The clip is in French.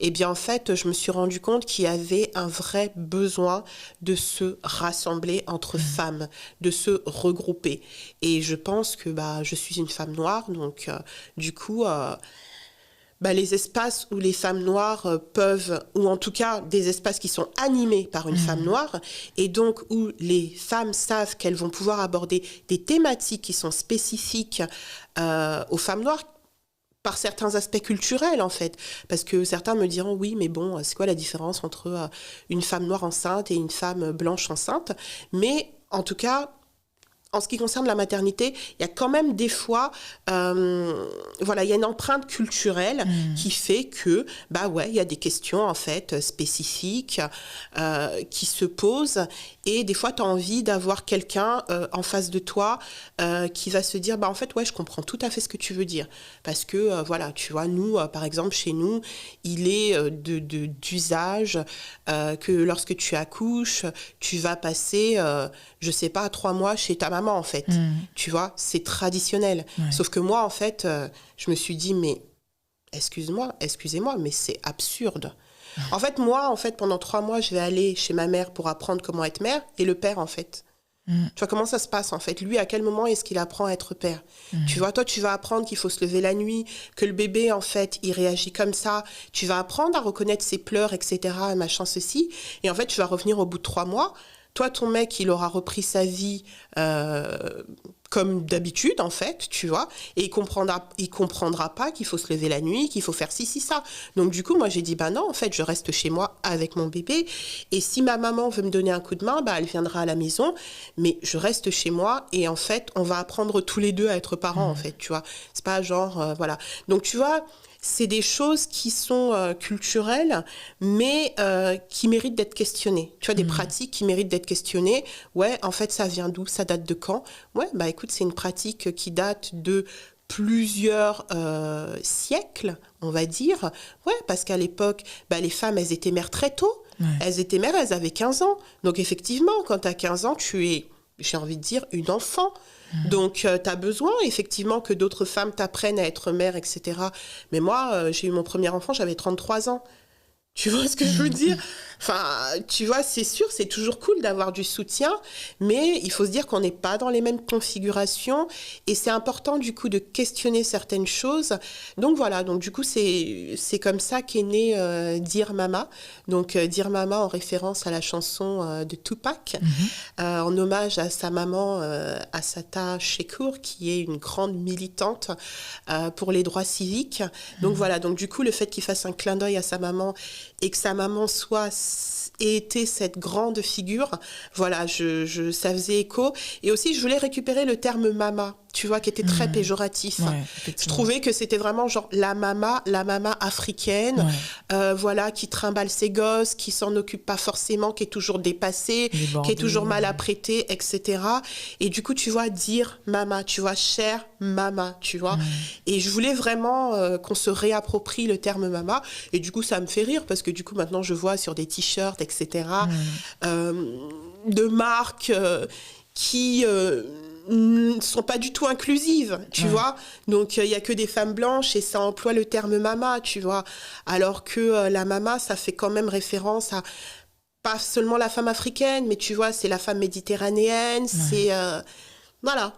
Eh bien, en fait, je me suis rendu compte qu'il y avait un vrai besoin de se rassembler entre femmes, de se regrouper. Et je pense que je suis une femme noire, donc du coup, les espaces où les femmes noires peuvent, ou en tout cas des espaces qui sont animés par une femme noire, et donc où les femmes savent qu'elles vont pouvoir aborder des thématiques qui sont spécifiques aux femmes noires, par certains aspects culturels en fait, parce que certains me diront oui mais bon c'est quoi la différence entre une femme noire enceinte et une femme blanche enceinte, mais en tout cas en ce qui concerne la maternité, il y a quand même des fois, il y a une empreinte culturelle qui fait que, il y a des questions en fait spécifiques qui se posent, et des fois tu as envie d'avoir quelqu'un en face de toi qui va se dire, en fait ouais je comprends tout à fait ce que tu veux dire, parce que tu vois nous par exemple chez nous, il est d'usage que lorsque tu accouches, tu vas passer je sais pas 3 mois chez ta maman en fait, tu vois, c'est traditionnel. Sauf que moi en fait, je me suis dit mais excusez-moi, mais c'est absurde. En fait, moi, pendant 3 mois, je vais aller chez ma mère pour apprendre comment être mère, et le père, en fait. Tu vois comment ça se passe, en fait. Lui, à quel moment est-ce qu'il apprend à être père? Tu vois, toi, tu vas apprendre qu'il faut se lever la nuit, que le bébé, en fait, il réagit comme ça. Tu vas apprendre à reconnaître ses pleurs, etc., machin, ceci. Et en fait, tu vas revenir au bout de 3 mois. Toi, ton mec, il aura repris sa vie comme d'habitude, en fait, tu vois, et il comprendra pas qu'il faut se lever la nuit, qu'il faut faire ci, ça. Donc, du coup, moi, j'ai dit, non, en fait, je reste chez moi avec mon bébé, et si ma maman veut me donner un coup de main, elle viendra à la maison, mais je reste chez moi, et en fait, on va apprendre tous les deux à être parents, en fait, tu vois. C'est pas genre, voilà. Donc, tu vois, c'est des choses qui sont culturelles, mais qui méritent d'être questionnées. Tu vois, des pratiques qui méritent d'être questionnées. Ouais, en fait, ça vient d'où? Ça date de quand? Ouais, écoute, c'est une pratique qui date de plusieurs siècles, on va dire. Ouais, parce qu'à l'époque, les femmes, elles étaient mères très tôt. Ouais. Elles étaient mères, elles avaient 15 ans. Donc, effectivement, quand tu as 15 ans, tu es, j'ai envie de dire, une enfant. Donc, tu as besoin, effectivement, que d'autres femmes t'apprennent à être mère, etc. Mais moi, j'ai eu mon premier enfant, j'avais 33 ans. Tu vois ce que je veux dire? Enfin, tu vois, c'est sûr, c'est toujours cool d'avoir du soutien, mais il faut se dire qu'on n'est pas dans les mêmes configurations, et c'est important, du coup, de questionner certaines choses. Donc, voilà, donc du coup, c'est comme ça qu'est né Dear Mama. Donc, Dear Mama en référence à la chanson de Tupac, en hommage à sa maman, Assata Shakur, qui est une grande militante pour les droits civiques. Donc, voilà, donc du coup, le fait qu'il fasse un clin d'œil à sa maman, et que sa maman ait été cette grande figure, voilà, ça faisait écho. Et aussi, je voulais récupérer le terme mama, tu vois, qui était très péjoratif. Ouais, je trouvais que c'était vraiment genre la mama africaine, voilà, qui trimballe ses gosses, qui s'en occupe pas forcément, qui est toujours dépassée, qui est toujours mal apprêtée, etc. Et du coup, tu vois, dire mama, tu vois, chère mama, tu vois. Et je voulais vraiment qu'on se réapproprie le terme mama. Et du coup, ça me fait rire, parce que du coup, maintenant, je vois sur des t-shirts, etc., de marques qui ne sont pas du tout inclusives, tu vois. Donc, il n'y a que des femmes blanches, et ça emploie le terme mama, tu vois. Alors que la mama, ça fait quand même référence à pas seulement la femme africaine, mais tu vois, c'est la femme méditerranéenne, c'est... voilà.